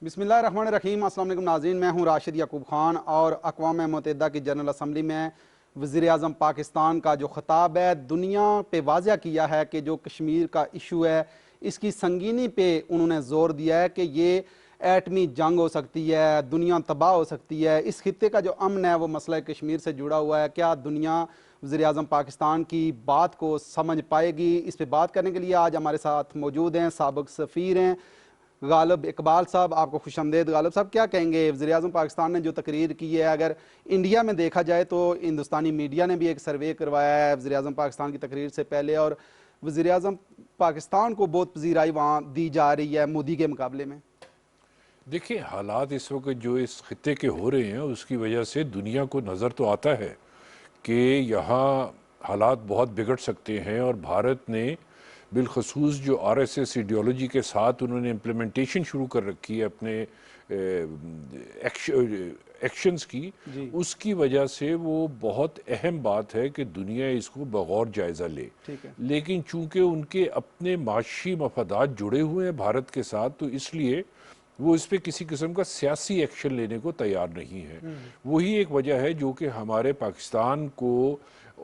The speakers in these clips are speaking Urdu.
بسم اللہ الرحمن الرحیم۔ السلام علیکم ناظرین، میں ہوں راشد یعقوب خان، اور اقوام متحدہ کی جنرل اسمبلی میں وزیر اعظم پاکستان کا جو خطاب ہے دنیا پہ واضح کیا ہے کہ جو کشمیر کا ایشو ہے اس کی سنگینی پہ انہوں نے زور دیا ہے کہ یہ ایٹمی جنگ ہو سکتی ہے، دنیا تباہ ہو سکتی ہے، اس خطے کا جو امن ہے وہ مسئلہ کشمیر سے جڑا ہوا ہے۔ کیا دنیا وزیر اعظم پاکستان کی بات کو سمجھ پائے گی؟ اس پہ بات کرنے کے لیے آج ہمارے ساتھ موجود ہیں سابق سفیر ہیں غالب اقبال صاحب۔ آپ کو خوش آمدید غالب صاحب۔ کیا کہیں گے وزیر اعظم پاکستان نے جو تقریر کی ہے، اگر انڈیا میں دیکھا جائے تو ہندوستانی میڈیا نے بھی ایک سروے کروایا ہے وزیر اعظم پاکستان کی تقریر سے پہلے، اور وزیر اعظم پاکستان کو بہت پذیرائی وہاں دی جا رہی ہے مودی کے مقابلے میں؟ دیکھیں، حالات اس وقت جو اس خطے کے ہو رہے ہیں اس کی وجہ سے دنیا کو نظر تو آتا ہے کہ یہاں حالات بہت بگڑ سکتے ہیں، اور بھارت نے بالخصوص جو آر ایس ایس ایڈیالوجی کے ساتھ انہوں نے امپلیمنٹیشن شروع کر رکھی ہے اپنے ایکشنز کی، اس کی وجہ سے وہ بہت اہم بات ہے کہ دنیا اس کو بغور جائزہ لے۔ لیکن چونکہ ان کے اپنے معاشی مفادات جڑے ہوئے ہیں بھارت کے ساتھ، تو اس لیے وہ اس پہ کسی قسم کا سیاسی ایکشن لینے کو تیار نہیں ہے۔ وہی ایک وجہ ہے جو کہ ہمارے پاکستان کو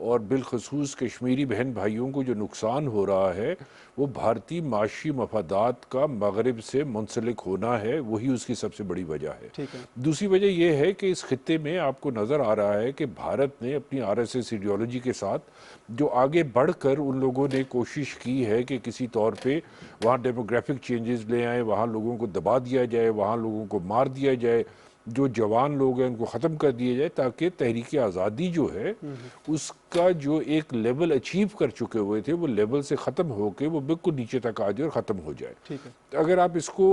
اور بالخصوص کشمیری بہن بھائیوں کو جو نقصان ہو رہا ہے وہ بھارتی معاشی مفادات کا مغرب سے منسلک ہونا ہے، وہی اس کی سب سے بڑی وجہ ہے۔ دوسری وجہ یہ ہے کہ اس خطے میں آپ کو نظر آ رہا ہے کہ بھارت نے اپنی آر ایس ایس ایڈیالوجی کے ساتھ جو آگے بڑھ کر ان لوگوں نے کوشش کی ہے کہ کسی طور پہ وہاں ڈیموگرافک چینجز لے آئیں، وہاں لوگوں کو دبا دیا جائے، وہاں لوگوں کو مار دیا جائے، جو جوان لوگ ہیں ان کو ختم کر دیا جائے، تاکہ تحریک آزادی جو ہے اس کا جو ایک لیول اچیو کر چکے ہوئے تھے وہ لیول سے ختم ہو کے وہ بالکل نیچے تک آ جائے اور ختم ہو جائے۔ اگر آپ اس کو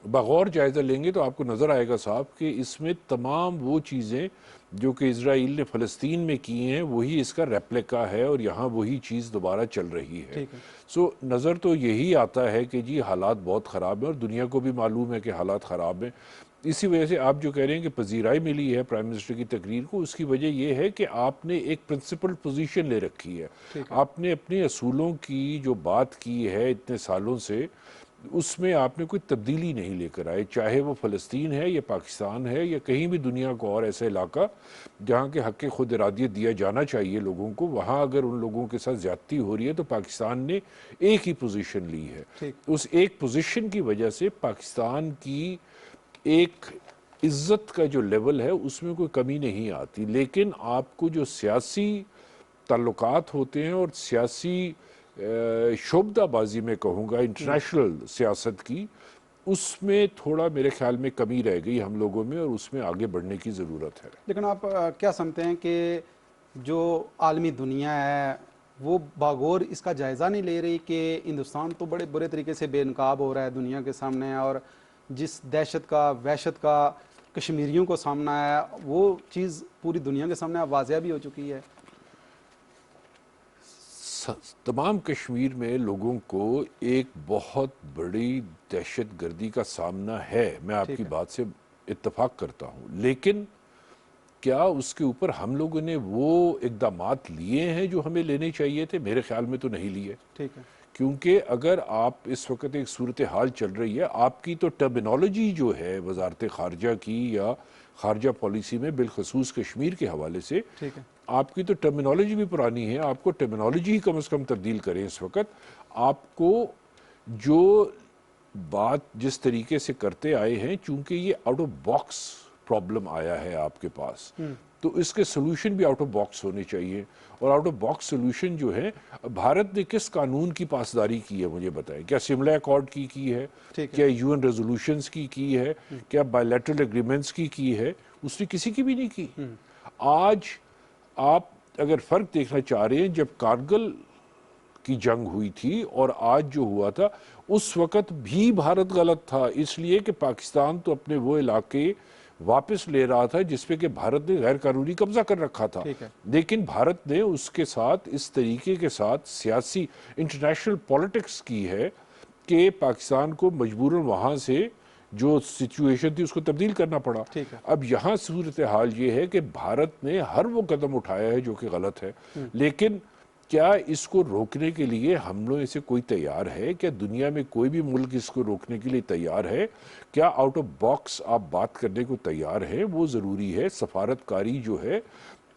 بغور جائزہ لیں گے تو آپ کو نظر آئے گا صاحب کہ اس میں تمام وہ چیزیں جو کہ اسرائیل نے فلسطین میں کی ہیں وہی اس کا ریپلیکا ہے، اور یہاں وہی چیز دوبارہ چل رہی ہے۔ سو نظر تو یہی آتا ہے کہ جی حالات بہت خراب ہیں، اور دنیا کو بھی معلوم ہے کہ حالات خراب ہیں۔ اسی وجہ سے آپ جو کہہ رہے ہیں کہ پذیرائی ملی ہے پرائم منسٹر کی تقریر کو، اس کی وجہ یہ ہے کہ آپ نے ایک پرنسپل پوزیشن لے رکھی ہے۔ آپ نے اپنے اصولوں کی جو بات کی ہے اتنے سالوں سے، اس میں آپ نے کوئی تبدیلی نہیں لے کر آئے، چاہے وہ فلسطین ہے یا پاکستان ہے یا کہیں بھی دنیا کو اور ایسا علاقہ جہاں کے حق خود ارادیت دیا جانا چاہیے لوگوں کو، وہاں اگر ان لوگوں کے ساتھ زیادتی ہو رہی ہے تو پاکستان نے ایک ہی پوزیشن لی ہے۔ اس ایک پوزیشن کی وجہ سے پاکستان کی ایک عزت کا جو لیول ہے اس میں کوئی کمی نہیں آتی، لیکن آپ کو جو سیاسی تعلقات ہوتے ہیں اور سیاسی شعبدہ بازی میں کہوں گا انٹرنیشنل سیاست کی، اس میں تھوڑا میرے خیال میں کمی رہ گئی ہم لوگوں میں، اور اس میں آگے بڑھنے کی ضرورت ہے۔ لیکن آپ کیا سمجھتے ہیں کہ جو عالمی دنیا ہے وہ باغور اس کا جائزہ نہیں لے رہی کہ ہندوستان تو بڑے برے طریقے سے بے نقاب ہو رہا ہے دنیا کے سامنے، اور جس دہشت کا وحشت کا کشمیریوں کو سامنا ہے وہ چیز پوری دنیا کے سامنے واضح بھی ہو چکی ہے؟ تمام کشمیر میں لوگوں کو ایک بہت بڑی دہشت گردی کا سامنا ہے، میں آپ کی بات سے اتفاق کرتا ہوں، لیکن کیا اس کے اوپر ہم لوگوں نے وہ اقدامات لیے ہیں جو ہمیں لینے چاہیے تھے؟ میرے خیال میں تو نہیں لیے۔ کیونکہ اگر آپ اس وقت ایک صورتحال چل رہی ہے، آپ کی تو ٹرمینالوجی جو ہے وزارت خارجہ کی یا خارجہ پالیسی میں بالخصوص کشمیر کے حوالے سے، آپ کی تو ٹرمینالوجی بھی پرانی ہے، آپ کو ٹرمینالوجی ہی کم از کم تبدیل کریں اس وقت۔ آپ کو جو بات جس طریقے سے کرتے آئے ہیں، چونکہ یہ آؤٹ آف باکس پرابلم آیا ہے آپ کے پاس، تو اس کے سلوشن بھی آؤٹ آف باکس ہونے چاہیے۔ اور آؤٹ آف باکس سلوشن جو ہے، بھارت نے کس قانون کی پاسداری کی ہے مجھے بتائیں؟ کیا سملہ ایکارڈ کی ہے؟ کیا یو این ریزولوشنز کی ہے؟ کیا بائی لیٹرل ایگریمنٹس کی ہے؟ اس نے کسی کی بھی نہیں کی۔ آج آپ اگر فرق دیکھنا چاہ رہے ہیں، جب کارگل کی جنگ ہوئی تھی اور آج جو ہوا تھا، اس وقت بھی بھارت غلط تھا، اس لیے کہ پاکستان تو اپنے وہ علاقے واپس لے رہا تھا جس پہ کہ بھارت نے غیر قانونی قبضہ کر رکھا تھا، لیکن بھارت نے اس کے ساتھ اس طریقے کے ساتھ سیاسی انٹرنیشنل پولیٹکس کی ہے کہ پاکستان کو مجبوراً وہاں سے جو سچویشن تھی اس کو تبدیل کرنا پڑا۔ اب یہاں صورتحال یہ ہے کہ بھارت نے ہر وہ قدم اٹھایا ہے جو کہ غلط ہے، لیکن کیا اس کو روکنے کے لیے ہم لوگ اسے کوئی تیار ہے؟ کیا دنیا میں کوئی بھی ملک اس کو روکنے کے لیے تیار ہے؟ کیا آؤٹ آف باکس آپ بات کرنے کو تیار ہے؟ وہ ضروری ہے. سفارتکاری جو ہے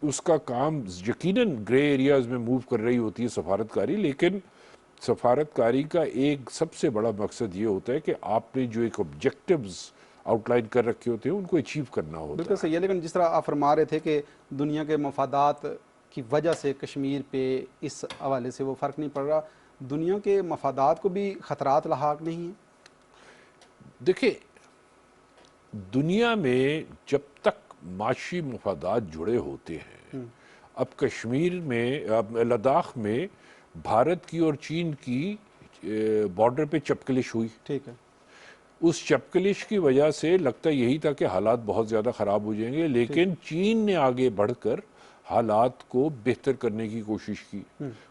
اس کا کام یقیناً گرے ایریاز میں موو کر رہی ہوتی ہے سفارتکاری، لیکن سفارتکاری کا ایک سب سے بڑا مقصد یہ ہوتا ہے کہ آپ نے جو ایک آبجیکٹیوز آؤٹ لائن کر رکھے ہوتے ہیں ان کو اچیو کرنا ہوتا ہے. بالکل صحیح ہے، لیکن جس طرح آپ فرما رہے تھے کہ دنیا کے مفادات کی وجہ سے کشمیر پہ اس حوالے سے وہ فرق نہیں پڑ رہا، دنیا کے مفادات کو بھی خطرات لاحق نہیں ہیں؟ دیکھیں، دنیا میں جب تک معاشی مفادات جڑے ہوتے ہیں، اب کشمیر میں لداخ میں بھارت کی اور چین کی بارڈر پہ چپکلش ہوئی. ٹھیک ہے. اس چپکلش کی وجہ سے لگتا یہی تھا کہ حالات بہت زیادہ خراب ہو جائیں گے، لیکن چین نے آگے بڑھ کر حالات کو بہتر کرنے کی کوشش کی.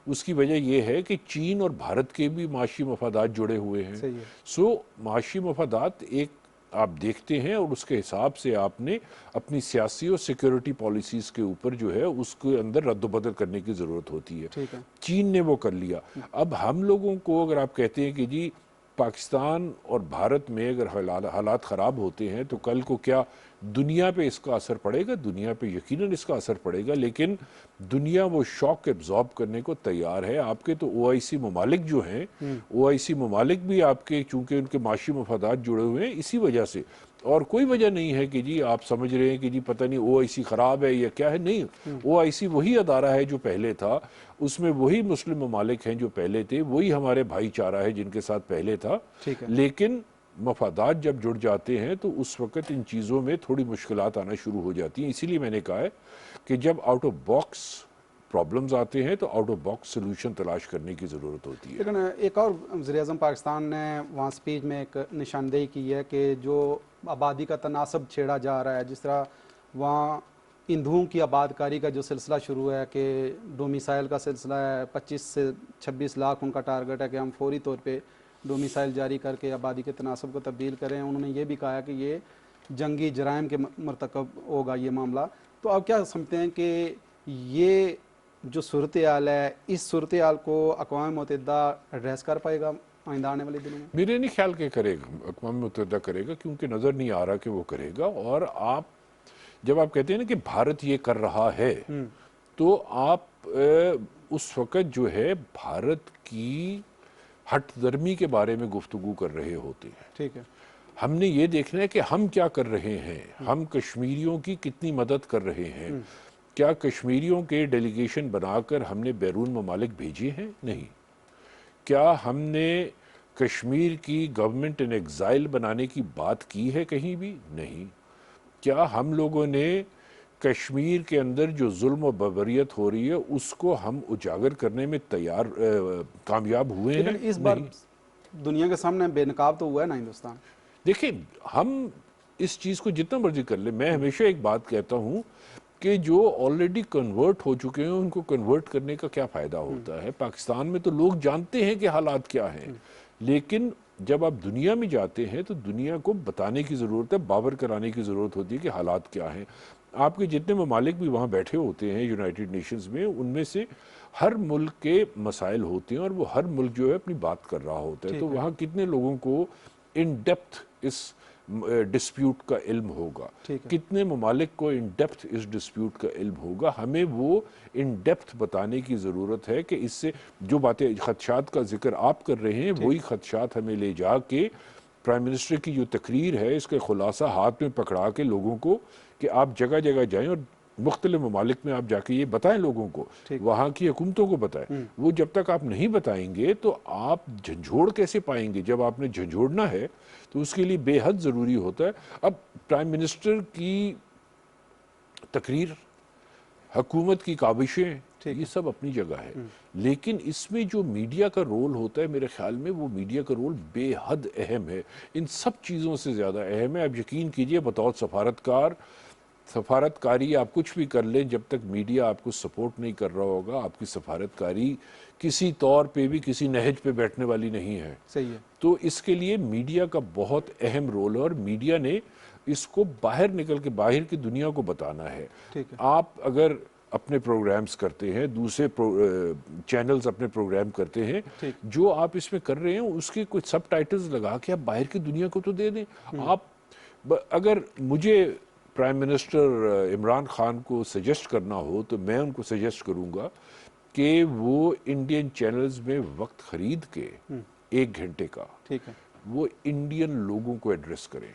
اس کی وجہ یہ ہے کہ چین اور بھارت کے بھی معاشی مفادات جڑے ہوئے ہیں. سو معاشی مفادات ایک آپ دیکھتے ہیں اور اس کے حساب سے آپ نے اپنی سیاسی اور سیکیورٹی پالیسیز کے اوپر جو ہے اس کے اندر رد و بدل کرنے کی ضرورت ہوتی ہے. چین نے وہ کر لیا. اب ہم لوگوں کو اگر آپ کہتے ہیں کہ جی پاکستان اور بھارت میں اگر حالات خراب ہوتے ہیں تو کل کو کیا دنیا پہ اس کا اثر پڑے گا؟ دنیا پہ یقیناً اس کا اثر پڑے گا، لیکن دنیا وہ شوق ایبزارب کرنے کو تیار ہے. آپ کے تو او آئی سی ممالک جو ہیں، او آئی سی ممالک بھی آپ کے چونکہ ان کے معاشی مفادات جڑے ہوئے ہیں اسی وجہ سے، اور کوئی وجہ نہیں ہے کہ جی آپ سمجھ رہے ہیں کہ جی پتہ نہیں او آئی سی خراب ہے یا کیا ہے. نہیں، او آئی سی وہی ادارہ ہے جو پہلے تھا، اس میں وہی مسلم ممالک ہیں جو پہلے تھے، وہی ہمارے بھائی چارہ ہے جن کے ساتھ پہلے تھا. لیکن مفادات جب جڑ جاتے ہیں تو اس وقت ان چیزوں میں تھوڑی مشکلات آنا شروع ہو جاتی ہیں. اسی لیے میں نے کہا ہے کہ جب آؤٹ آف باکس پرابلمز آتے ہیں تو آؤٹ آف باکس سلوشن تلاش کرنے کی ضرورت ہوتی ہے. لیکن ایک اور وزیر اعظم پاکستان نے وہاں سپیچ میں ایک نشاندہی کی ہے کہ جو آبادی کا تناسب چھیڑا جا رہا ہے، جس طرح وہاں ہندوؤں کی آباد کاری کا جو سلسلہ شروع ہے کہ ڈومیسائل کا سلسلہ ہے، 25 سے 26 لاکھ ان کا ٹارگٹ ہے کہ ہم فوری طور پہ ڈومیسائل جاری کر کے آبادی کے تناسب کو تبدیل کریں. انہوں نے یہ بھی کہا کہ یہ جنگی جرائم کے مرتکب ہوگا یہ معاملہ. تو آپ کیا سمجھتے ہیں کہ یہ جو صورتحال ہے، اس صورتحال کو اقوام متحدہ ایڈریس کر پائے گا آئندہ آنے والے دنوں میں؟ میرے نہیں خیال کہ کرے گا، اقوام متحدہ کرے گا، کیونکہ نظر نہیں آ رہا کہ وہ کرے گا. اور آپ جب آپ کہتے ہیں نا کہ بھارت یہ کر رہا ہے تو آپ اس وقت جو ہے بھارت کی ہٹ درمی کے بارے میں گفتگو کر رہے ہوتے ہیں. ٹھیک ہے. ہم نے یہ دیکھنا ہے کہ ہم کیا کر رہے ہیں، ہم کشمیریوں کی کتنی مدد کر رہے ہیں. کیا کشمیریوں کے ڈیلیگیشن بنا کر ہم نے بیرون ممالک بھیجے ہیں؟ نہیں. کیا ہم نے کشمیر کی گورنمنٹ ان ایگزائل بنانے کی بات کی ہے کہیں بھی؟ نہیں. کیا ہم لوگوں نے کشمیر کے اندر جو ظلم و بربریت ہو رہی ہے اس کو ہم اجاگر کرنے میں کامیاب ہوئے ہیں؟ لیکن اس بار دنیا کے سامنے بے نقاب تو ہوا ہے نا ہندوستان. دیکھیں، ہم اس چیز کو جتنا مرضی کر لیں، میں ہمیشہ ایک بات کہتا ہوں کہ جو آلریڈی کنورٹ ہو چکے ہیں ان کو کنورٹ کرنے کا کیا فائدہ ہوتا ہے. پاکستان میں تو لوگ جانتے ہیں کہ حالات کیا ہیں، لیکن جب آپ دنیا میں جاتے ہیں تو دنیا کو بتانے کی ضرورت ہے، باور کرانے کی ضرورت ہوتی ہے کہ حالات کیا ہیں. آپ کے جتنے ممالک بھی وہاں بیٹھے ہوتے ہیں یونائٹڈ نیشنز میں، ان میں سے ہر ملک کے مسائل ہوتے ہیں اور وہ ہر ملک جو ہے اپنی بات کر رہا ہوتا ہے. تو وہاں کتنے لوگوں کو ان ڈیپتھ اس ڈسپیوٹ کا علم ہوگا، کتنے ممالک کو ان ڈیپتھ اس ڈسپیوٹ کا علم ہوگا. ہمیں وہ ان ڈیپتھ بتانے کی ضرورت ہے کہ اس سے جو باتیں خدشات کا ذکر آپ کر رہے ہیں وہی خدشات ہمیں لے جا کے پرائم منسٹر کی جو تقریر ہے اس کے خلاصہ ہاتھ میں پکڑا کے لوگوں کو کہ آپ جگہ جگہ جائیں اور مختلف ممالک میں آپ جا کے یہ بتائیں لوگوں کو، وہاں کی حکومتوں کو بتائیں. وہ جب تک آپ نہیں بتائیں گے تو آپ جھنجھوڑ کیسے پائیں گے؟ جب آپ نے جھنجھوڑنا ہے تو اس کے لیے بے حد ضروری ہوتا ہے. اب پرائم منسٹر کی تقریر، حکومت کی کاوشیں، یہ سب اپنی جگہ ہے، لیکن اس میں جو میڈیا کا رول ہوتا ہے میرے خیال میں وہ میڈیا کا رول بے حد اہم ہے، ان سب چیزوں سے زیادہ اہم ہے. آپ یقین کیجئے بطور سفارتکاری آپ کچھ بھی کر لیں، جب تک میڈیا آپ کو سپورٹ نہیں کر رہا ہوگا آپ کی سفارتکاری کسی طور پہ بھی کسی نہج پہ بیٹھنے والی نہیں ہے. صحیح ہے. تو اس کے لیے میڈیا کا بہت اہم رول ہے اور میڈیا نے اس کو باہر نکل کے باہر کی دنیا کو بتانا ہے. آپ اگر اپنے پروگرامز کرتے ہیں، دوسرے چینلز اپنے پروگرام کرتے ہیں، جو آپ اس میں کر رہے ہیں اس کے کچھ سب ٹائٹلز لگا کے آپ باہر کی دنیا کو تو دے دیں. آپ اگر مجھے پرائم منسٹر عمران خان کو سجیسٹ کرنا ہو تو میں ان کو سجیسٹ کروں گا کہ وہ انڈین چینلز میں وقت خرید کے 1 گھنٹے کا وہ انڈین لوگوں کو ایڈریس کریں،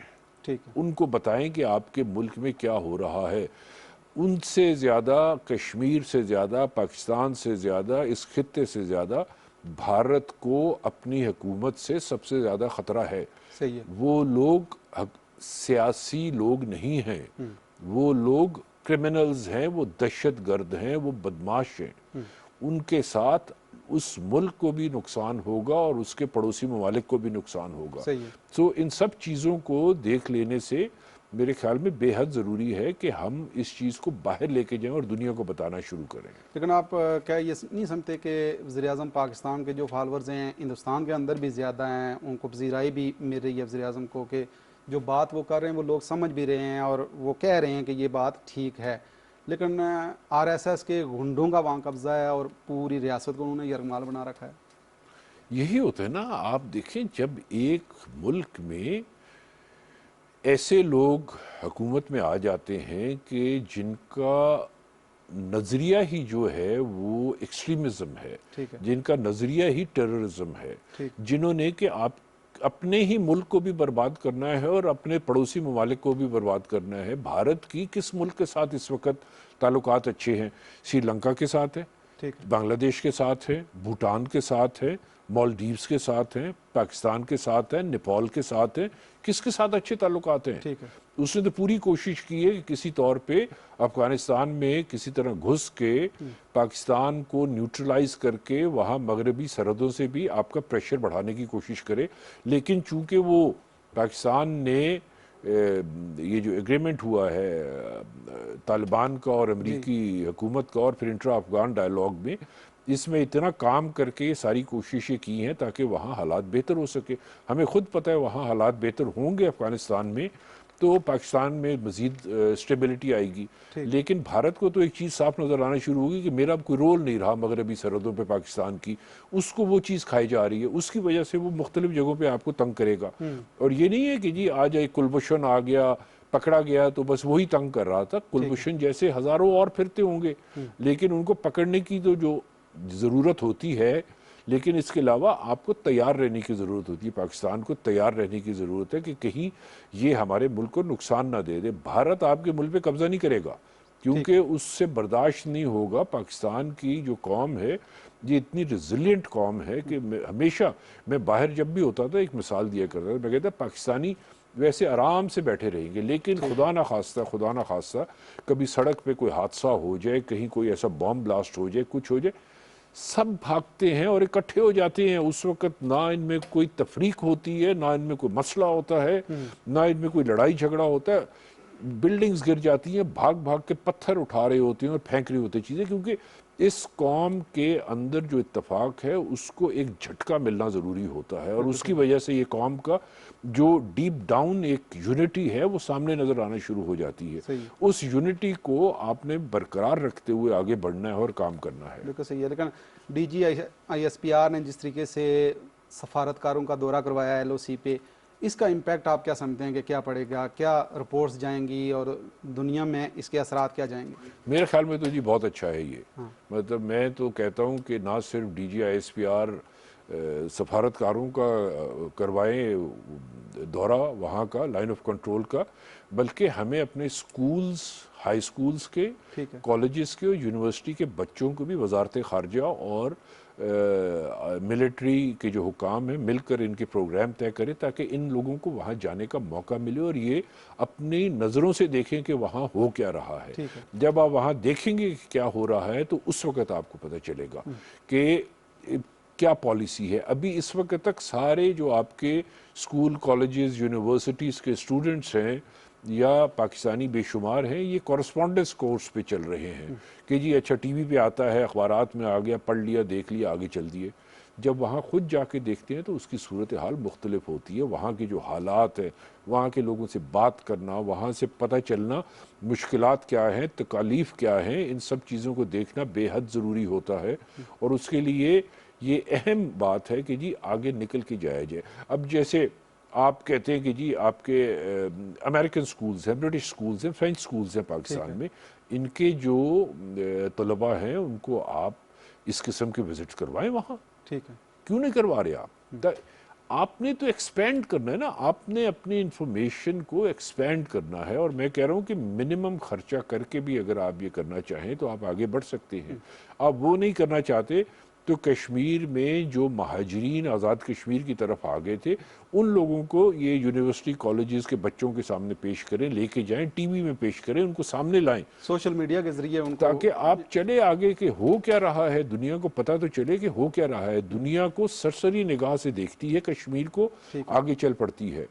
ان کو بتائیں کہ آپ کے ملک میں کیا ہو رہا ہے. ان سے زیادہ، کشمیر سے زیادہ، پاکستان سے زیادہ، اس خطے سے زیادہ بھارت کو اپنی حکومت سے سب سے زیادہ خطرہ ہے. وہ لوگ سیاسی لوگ نہیں ہیں، وہ لوگ کرمنلز ہیں، وہ دہشت گرد ہیں، وہ بدماش ہیں. ان کے ساتھ اس ملک کو بھی نقصان ہوگا اور اس کے پڑوسی ممالک کو بھی نقصان ہوگا. تو ان سب چیزوں کو دیکھ لینے سے میرے خیال میں بے حد ضروری ہے کہ ہم اس چیز کو باہر لے کے جائیں اور دنیا کو بتانا شروع کریں. لیکن آپ کیا یہ نہیں سمجھتے کہ وزیر اعظم پاکستان کے جو فالورز ہیں ہندوستان کے اندر بھی زیادہ ہیں، ان کو پذیرائی بھی مل رہی ہے وزیر اعظم کو کہ جو بات وہ کر رہے ہیں وہ لوگ سمجھ بھی رہے ہیں اور وہ کہہ رہے ہیں کہ یہ بات ٹھیک ہے، لیکن RSS کے گنڈوں کا وہاں قبضہ ہے اور پوری ریاست کو انہوں نے یرغمال بنا رکھا ہے. یہی ہوتا ہے نا. آپ دیکھیں جب ایک ملک میں ایسے لوگ حکومت میں آ جاتے ہیں کہ جن کا نظریہ ہی جو ہے وہ ایکسٹریمزم ہے، جن کا نظریہ ہی ٹیررزم ہے، جنہوں نے کہ آپ اپنے ہی ملک کو بھی برباد کرنا ہے اور اپنے پڑوسی ممالک کو بھی برباد کرنا ہے. بھارت کی کس ملک کے ساتھ اس وقت تعلقات اچھے ہیں؟ سری لنکا کے ساتھ ہے، بنگلہ دیش کے ساتھ ہے، بھوٹان کے ساتھ ہے، مالدیوز کے ساتھ ہیں، پاکستان کے ساتھ ہیں، نیپال کے ساتھ ہیں. کس کے ساتھ اچھے تعلقات ہیں؟ اس نے تو پوری کوشش کی ہے کہ کسی طور پہ افغانستان میں کسی طرح گھس کے پاکستان کو نیوٹرلائز کر کے وہاں مغربی سرحدوں سے بھی آپ کا پریشر بڑھانے کی کوشش کرے. لیکن چونکہ وہ پاکستان نے یہ جو ایگریمنٹ ہوا ہے طالبان کا اور امریکی حکومت کا اور پھر انٹرا افغان ڈائیلاگ میں، اس میں اتنا کام کر کے ساری کوششیں کی ہیں تاکہ وہاں حالات بہتر ہو سکے. ہمیں خود پتہ ہے وہاں حالات بہتر ہوں گے افغانستان میں تو پاکستان میں مزید اسٹیبلٹی آئے گی. لیکن بھارت کو تو ایک چیز صاف نظر آنا شروع ہوگی کہ میرا کوئی رول نہیں رہا مغربی سرحدوں پہ پاکستان کی، اس کو وہ چیز کھائی جا رہی ہے. اس کی وجہ سے وہ مختلف جگہوں پہ آپ کو تنگ کرے گا. اور یہ نہیں ہے کہ جی آج ایک کلبھوشن آ گیا، پکڑا گیا تو بس وہی تنگ کر رہا تھا. کلبھوشن جیسے ہزاروں اور پھرتے ہوں گے، لیکن ان کو پکڑنے کی تو جو ضرورت ہوتی ہے، لیکن اس کے علاوہ آپ کو تیار رہنے کی ضرورت ہوتی ہے. پاکستان کو تیار رہنے کی ضرورت ہے کہ کہیں یہ ہمارے ملک کو نقصان نہ دے دے. بھارت آپ کے ملک پہ قبضہ نہیں کرے گا کیونکہ اس سے برداشت نہیں ہوگا. پاکستان کی جو قوم ہے یہ اتنی ریزیلینٹ قوم ہے کہ ہمیشہ میں باہر جب بھی ہوتا تھا ایک مثال دیا کرتا تھا، میں کہتا پاکستانی ویسے آرام سے بیٹھے رہیں گے لیکن خدا نہ خواستہ کبھی سڑک پہ کوئی حادثہ ہو جائے، کہیں کوئی ایسا بام بلاسٹ ہو جائے، کچھ ہو جائے، سب بھاگتے ہیں اور اکٹھے ہو جاتے ہیں. اس وقت نہ ان میں کوئی تفریق ہوتی ہے، نہ ان میں کوئی مسئلہ ہوتا ہے، نہ ان میں کوئی لڑائی جھگڑا ہوتا ہے. بلڈنگز گر جاتی ہیں، بھاگ کے پتھر اٹھا رہے ہوتے ہیں اور پھینک رہے ہوتے ہیں چیزیں، کیونکہ اس قوم کے اندر جو اتفاق ہے اس کو ایک جھٹکا ملنا ضروری ہوتا ہے. اور اس کی وجہ سے یہ قوم کا جو ڈیپ ڈاؤن ایک یونٹی ہے وہ سامنے نظر آنا شروع ہو جاتی ہے. اس یونٹی کو آپ نے برقرار رکھتے ہوئے آگے بڑھنا ہے اور کام کرنا ہے. بالکل صحیح ہے. لیکن DGISPR نے جس طریقے سے سفارتکاروں کا دورہ کروایا LOC پہ، اس کا امپیکٹ آپ کیا سمجھتے ہیں کہ کیا پڑے گا؟ کیا رپورٹس جائیں گی اور دنیا میں اس کے اثرات کیا جائیں گے؟ میرے خیال میں تو جی بہت اچھا ہے یہ. مطلب میں تو کہتا ہوں کہ نہ صرف DGISPR سفارتکاروں کا کروائیں دورہ وہاں کا لائن آف کنٹرول کا، بلکہ ہمیں اپنے سکولز، ہائی سکولز کے، کالجز کے اور یونیورسٹی کے بچوں کو بھی وزارت خارجہ اور ملٹری کے جو حکام ہیں مل کر ان کے پروگرام طے کریں تاکہ ان لوگوں کو وہاں جانے کا موقع ملے اور یہ اپنی نظروں سے دیکھیں کہ وہاں ہو کیا رہا ہے. جب آپ وہاں دیکھیں گے کہ کیا ہو رہا ہے تو اس وقت آپ کو پتہ چلے گا کہ کیا پالیسی ہے. ابھی اس وقت تک سارے جو آپ کے اسکول، کالجز، یونیورسٹیز کے اسٹوڈنٹس ہیں یا پاکستانی بے شمار ہیں، یہ کورسپونڈنس کورس پہ چل رہے ہیں کہ جی اچھا ٹی وی پہ آتا ہے، اخبارات میں آ گیا، پڑھ لیا، دیکھ لیا، آگے چل دیے۔ جب وہاں خود جا کے دیکھتے ہیں تو اس کی صورتحال مختلف ہوتی ہے، وہاں کے جو حالات ہیں، وہاں کے لوگوں سے بات کرنا، وہاں سے پتہ چلنا مشکلات کیا ہیں، تکالیف کیا ہیں، ان سب چیزوں کو دیکھنا بے حد ضروری ہوتا ہے، اور اس کے لیے یہ اہم بات ہے کہ جی آگے نکل کے جایا جائے۔ اب جیسے آپ کہتے ہیں کہ جی آپ کے امریکن سکولز ہیں، برٹش سکولز ہیں، فرینچ سکولز ہیں پاکستان میں، ان کے جو طلباء ہیں ان کو آپ اس قسم کے وزٹ کروائیں وہاں، ٹھیک ہے، کیوں نہیں کروا رہے آپ؟ آپ نے تو ایکسپینڈ کرنا ہے نا، آپ نے اپنی انفارمیشن کو ایکسپینڈ کرنا ہے، اور میں کہہ رہا ہوں کہ منیمم خرچہ کر کے بھی اگر آپ یہ کرنا چاہیں تو آپ آگے بڑھ سکتے ہیں۔ آپ وہ نہیں کرنا چاہتے تو کشمیر میں جو مہاجرین آزاد کشمیر کی طرف آ گئے تھے ان لوگوں کو یہ یونیورسٹی کالجز کے بچوں کے سامنے پیش کریں، لے کے جائیں، ٹی وی میں پیش کریں، ان کو سامنے لائیں، سوشل میڈیا کے ذریعے ان کو، تاکہ آپ چلے آگے کہ ہو کیا رہا ہے، دنیا کو پتہ تو چلے کہ ہو کیا رہا ہے۔ دنیا کو سرسری نگاہ سے دیکھتی ہے کشمیر کو، آگے چل پڑتی ہے۔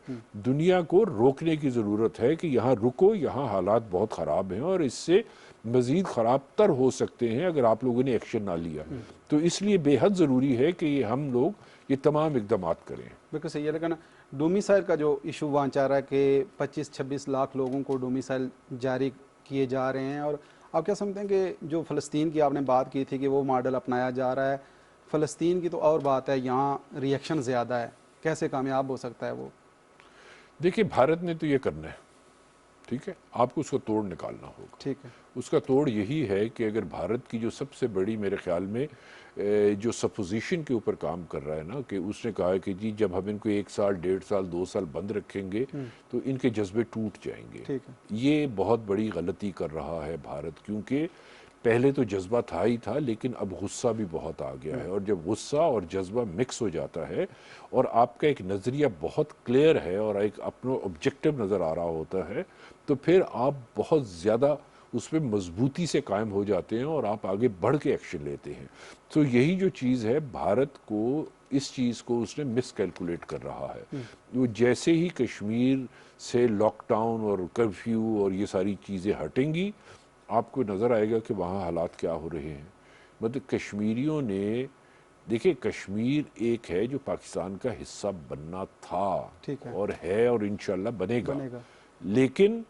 دنیا کو روکنے کی ضرورت ہے کہ یہاں رکو، یہاں حالات بہت خراب ہیں اور اس سے مزید خراب تر ہو سکتے ہیں اگر آپ لوگوں نے ایکشن نہ لیا۔ تو اس لیے بے حد ضروری ہے کہ یہ ہم لوگ یہ تمام اقدامات کریں۔ بالکل صحیح ہے، لیکن ڈومیسائل کا جو ایشو وہاں چاہ رہا ہے کہ 25-26 لاکھ لوگوں کو ڈومیسائل جاری کیے جا رہے ہیں، اور آپ کیا سمجھتے ہیں کہ جو فلسطین کی آپ نے بات کی تھی کہ وہ ماڈل اپنایا جا رہا ہے، فلسطین کی تو اور بات ہے، یہاں ریئیکشن زیادہ ہے، کیسے کامیاب ہو سکتا ہے وہ؟ دیکھیے بھارت نے تو یہ کرنا ہے، ٹھیک ہے، آپ کو اس کا توڑ نکالنا ہوگا۔ ٹھیک ہے، اس کا توڑ یہی ہے کہ اگر بھارت کی جو سب سے بڑی میرے خیال میں جو سپوزیشن کے اوپر کام کر رہا ہے نا، کہ اس نے کہا ہے کہ جی جب ہم ان کو 1 سال 1.5 سال 2 سال بند رکھیں گے تو ان کے جذبے ٹوٹ جائیں گے، ٹھیک ہے، یہ بہت بڑی غلطی کر رہا ہے بھارت، کیونکہ پہلے تو جذبہ تھا ہی تھا لیکن اب غصہ بھی بہت آ گیا ہے، اور جب غصہ اور جذبہ مکس ہو جاتا ہے اور آپ کا ایک نظریہ بہت کلیئر ہے اور ایک اپنا آبجیکٹو نظر آ رہا ہوتا ہے تو پھر آپ بہت زیادہ اس پہ مضبوطی سے قائم ہو جاتے ہیں اور آپ آگے بڑھ کے ایکشن لیتے ہیں۔ تو یہی جو چیز ہے، بھارت کو اس چیز کو اس نے مس کیلکولیٹ کر رہا ہے۔ وہ جیسے ہی کشمیر سے لاک ڈاؤن اور کرفیو اور یہ ساری چیزیں ہٹیں گی آپ کو نظر آئے گا کہ وہاں حالات کیا ہو رہے ہیں۔ مطلب کشمیریوں نے، دیکھیں کشمیر ایک ہے جو پاکستان کا حصہ بننا تھا ٹھیک ہے، اور ہے اور انشاءاللہ بنے گا، بنے گا، لیکن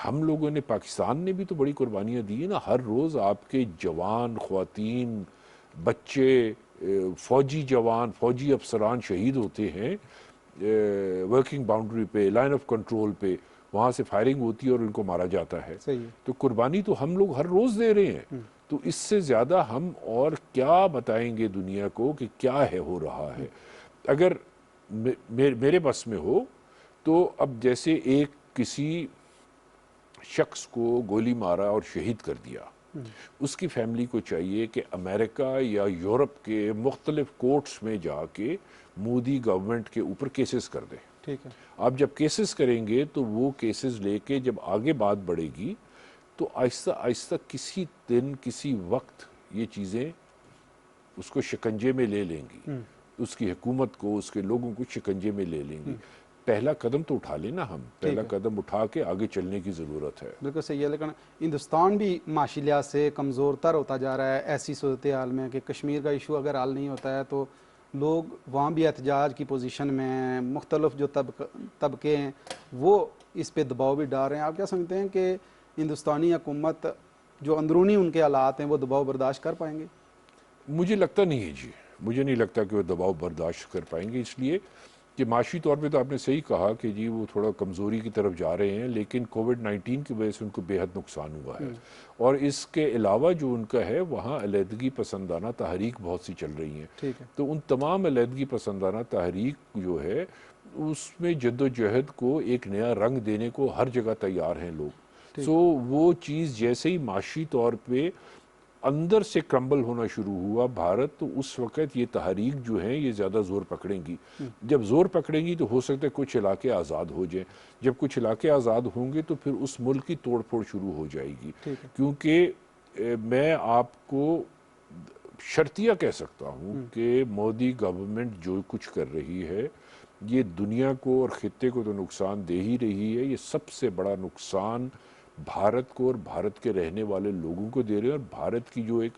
ہم لوگوں نے، پاکستان نے بھی تو بڑی قربانیاں دی ہیں نا۔ ہر روز آپ کے جوان، خواتین، بچے، فوجی جوان، فوجی افسران شہید ہوتے ہیں ورکنگ باؤنڈری پہ، لائن آف کنٹرول پہ، وہاں سے فائرنگ ہوتی ہے اور ان کو مارا جاتا ہے۔ صحیح ہے، تو قربانی تو ہم لوگ ہر روز دے رہے ہیں، تو اس سے زیادہ ہم اور کیا بتائیں گے دنیا کو کہ کیا ہے ہو رہا ہے۔ اگر میرے بس میں ہو تو اب جیسے ایک کسی شخص کو گولی مارا اور شہید کر دیا، اس کی فیملی کو چاہیے کہ امریکہ یا یورپ کے مختلف کورٹس میں جا کے مودی گورنمنٹ کے اوپر کیسز کر دیں۔ ٹھیک ہے، آپ جب کیسز کریں گے تو وہ کیسز لے کے جب آگے بات بڑھے گی تو آہستہ آہستہ کسی دن کسی وقت یہ چیزیں اس کو شکنجے میں لے لیں گی، اس کی حکومت کو، اس کے لوگوں کو شکنجے میں لے لیں گی۔ پہلا قدم تو اٹھا لینا، ہم پہلا قدم اٹھا کے آگے چلنے کی ضرورت ہے۔ بالکل صحیح ہے، لیکن ہندوستان بھی معاشی لحاظ سے کمزور تر ہوتا جا رہا ہے ایسی صورتحال میں کہ کشمیر کا ایشو اگر حل نہیں ہوتا ہے تو لوگ وہاں بھی احتجاج کی پوزیشن میں ہیں، مختلف جو طبقے ہیں وہ اس پہ دباؤ بھی ڈال رہے ہیں۔ آپ کیا سمجھتے ہیں کہ ہندوستانی حکومت جو اندرونی ان کے حالات ہیں وہ دباؤ برداشت کر پائیں گے؟ مجھے لگتا نہیں ہے جی، مجھے نہیں لگتا کہ وہ دباؤ برداشت کر پائیں گے، اس لیے کہ معاشی طور پہ تو آپ نے صحیح کہا کہ جی وہ تھوڑا کمزوری کی طرف جا رہے ہیں، لیکن کووڈ-19 کی وجہ سے ان کو بے حد نقصان ہوا ہے، اور اس کے علاوہ جو ان کا ہے وہاں علیحدگی پسندانہ تحریک بہت سی چل رہی ہیں۔ ٹھیک ہے، تو ان تمام علیحدگی پسندانہ تحریک جو ہے اس میں جد و جہد کو ایک نیا رنگ دینے کو ہر جگہ تیار ہیں لوگ۔ سو وہ چیز جیسے ہی معاشی طور پہ اندر سے کرمبل ہونا شروع ہوا بھارت، تو اس وقت یہ تحریک جو ہیں یہ زیادہ زور پکڑیں گی۔ جب زور پکڑیں گی تو ہو سکتا ہے کچھ علاقے آزاد ہو جائیں، جب کچھ علاقے آزاد ہوں گے تو پھر اس ملک کی توڑ پھوڑ شروع ہو جائے گی۔ کیونکہ میں آپ کو شرطیہ کہہ سکتا ہوں کہ مودی گورنمنٹ جو کچھ کر رہی ہے یہ دنیا کو اور خطے کو تو نقصان دے ہی رہی ہے، یہ سب سے بڑا نقصان بھارت کو اور بھارت کے رہنے والے لوگوں کو دے رہے ہیں، اور بھارت کی جو ایک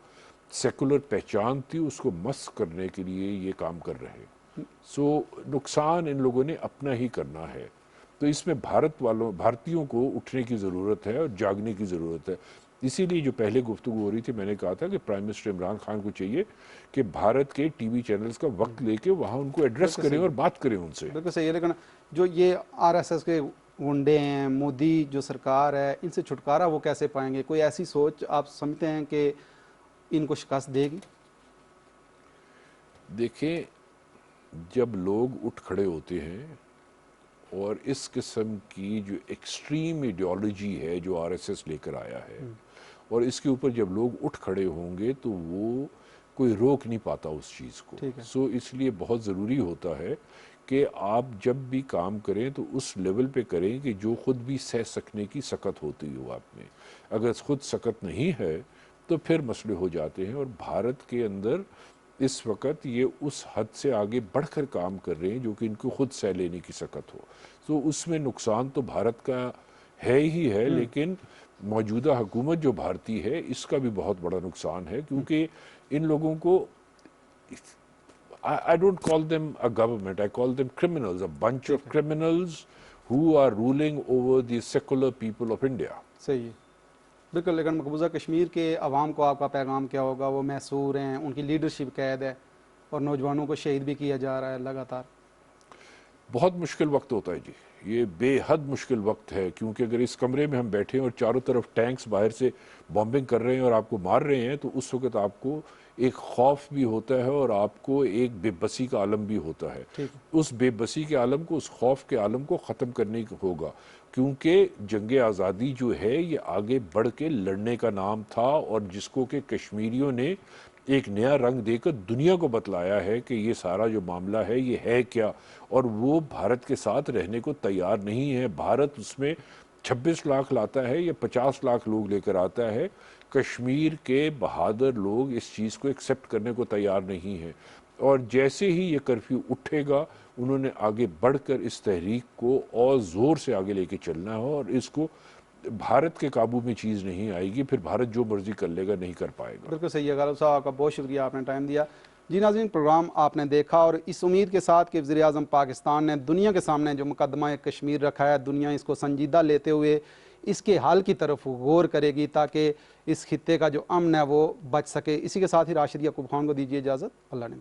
سیکولر پہچان تھی اس کو مسخ کرنے کے لیے یہ کام کر رہے ہیں۔ سو نقصان ان لوگوں نے اپنا ہی کرنا ہے، تو اس میں بھارتیوں کو اٹھنے کی ضرورت ہے اور جاگنے کی ضرورت ہے۔ اسی لیے جو پہلے گفتگو ہو رہی تھی، میں نے کہا تھا کہ پرائم منسٹر عمران خان کو چاہیے کہ بھارت کے ٹی وی چینلز کا وقت لے کے وہاں ان کو ایڈریس کریں اور بات کریں ان سے۔ بالکل صحیح ہے، لیکن جو یہ RSS کے گنڈے ہیں، مودی جو سرکار ہے، ان سے چھٹکارا وہ کیسے پائیں گے؟ کوئی ایسی سوچ آپ سمجھتے ہیں کہ ان کو شکست دے گی؟ دیکھیں، جب لوگ اٹھ کھڑے ہوتے ہیں اور اس قسم کی جو ایکسٹریم ایڈیالوجی ہے جو RSS لے کر آیا ہے، اور اس کے اوپر جب لوگ اٹھ کھڑے ہوں گے تو وہ کوئی روک نہیں پاتا اس چیز کو۔ سو اس لیے بہت ضروری ہوتا ہے کہ آپ جب بھی کام کریں تو اس لیول پہ کریں کہ جو خود بھی سہ سکنے کی سکت ہوتی ہو آپ میں۔ اگر خود سکت نہیں ہے تو پھر مسئلے ہو جاتے ہیں، اور بھارت کے اندر اس وقت یہ اس حد سے آگے بڑھ کر کام کر رہے ہیں جو کہ ان کو خود سہ لینے کی سکت ہو۔ تو اس میں نقصان تو بھارت کا ہے ہی ہے، لیکن موجودہ حکومت جو بھارتی ہے اس کا بھی بہت بڑا نقصان ہے، کیونکہ ان لوگوں کو I don't call them a government, I call them criminals, a bunch of criminals who are ruling over the secular people of India. صحیح ہے، بالکل۔ لیکن مقبوضہ کشمیر کے عوام کو آپ کا پیغام کیا ہوگا؟ وہ محصور ہیں، ان کی لیڈرشپ قید ہے، اور نوجوانوں کو شہید بھی کیا جا رہا ہے لگاتار۔ بہت مشکل وقت ہوتا ہے جی، یہ بے حد مشکل وقت ہے، کیونکہ اگر اس کمرے میں ہم بیٹھے ہیں اور چاروں طرف ٹینکس باہر سے بامبنگ کر رہے ہیں اور آپ کو مار رہے ہیں، تو اس وقت آپ کو ایک خوف بھی ہوتا ہے اور آپ کو ایک بے بسی کا عالم بھی ہوتا ہے۔ اس بے بسی کے عالم کو، اس خوف کے عالم کو ختم کرنے ہوگا، کیونکہ جنگ آزادی جو ہے یہ آگے بڑھ کے لڑنے کا نام تھا، اور جس کو کہ کشمیریوں نے ایک نیا رنگ دے کر دنیا کو بتلایا ہے کہ یہ سارا جو معاملہ ہے یہ ہے کیا، اور وہ بھارت کے ساتھ رہنے کو تیار نہیں ہے۔ بھارت اس میں 26 لاکھ لاتا ہے یا 50 لاکھ لوگ لے کر آتا ہے، کشمیر کے بہادر لوگ اس چیز کو ایکسیپٹ کرنے کو تیار نہیں ہیں، اور جیسے ہی یہ کرفیو اٹھے گا انہوں نے آگے بڑھ کر اس تحریک کو اور زور سے آگے لے کے چلنا ہے، اور اس کو بھارت کے قابو میں چیز نہیں آئے گی، پھر بھارت جو مرضی کر لے گا نہیں کر پائے گا۔ بالکل صحیح ہے غالب صاحب، آپ کا بہت شکریہ، آپ نے ٹائم دیا۔ جی ناظرین، پروگرام آپ نے دیکھا، اور اس امید کے ساتھ کہ وزیر اعظم پاکستان نے دنیا کے سامنے جو مقدمہ کشمیر رکھا ہے، دنیا اس کو سنجیدہ لیتے ہوئے اس کے حل کی طرف غور کرے گی تاکہ اس خطے کا جو امن ہے وہ بچ سکے۔ اسی کے ساتھ ہی راشد یعقوب خان کو دیجیے اجازت۔ اللہ نے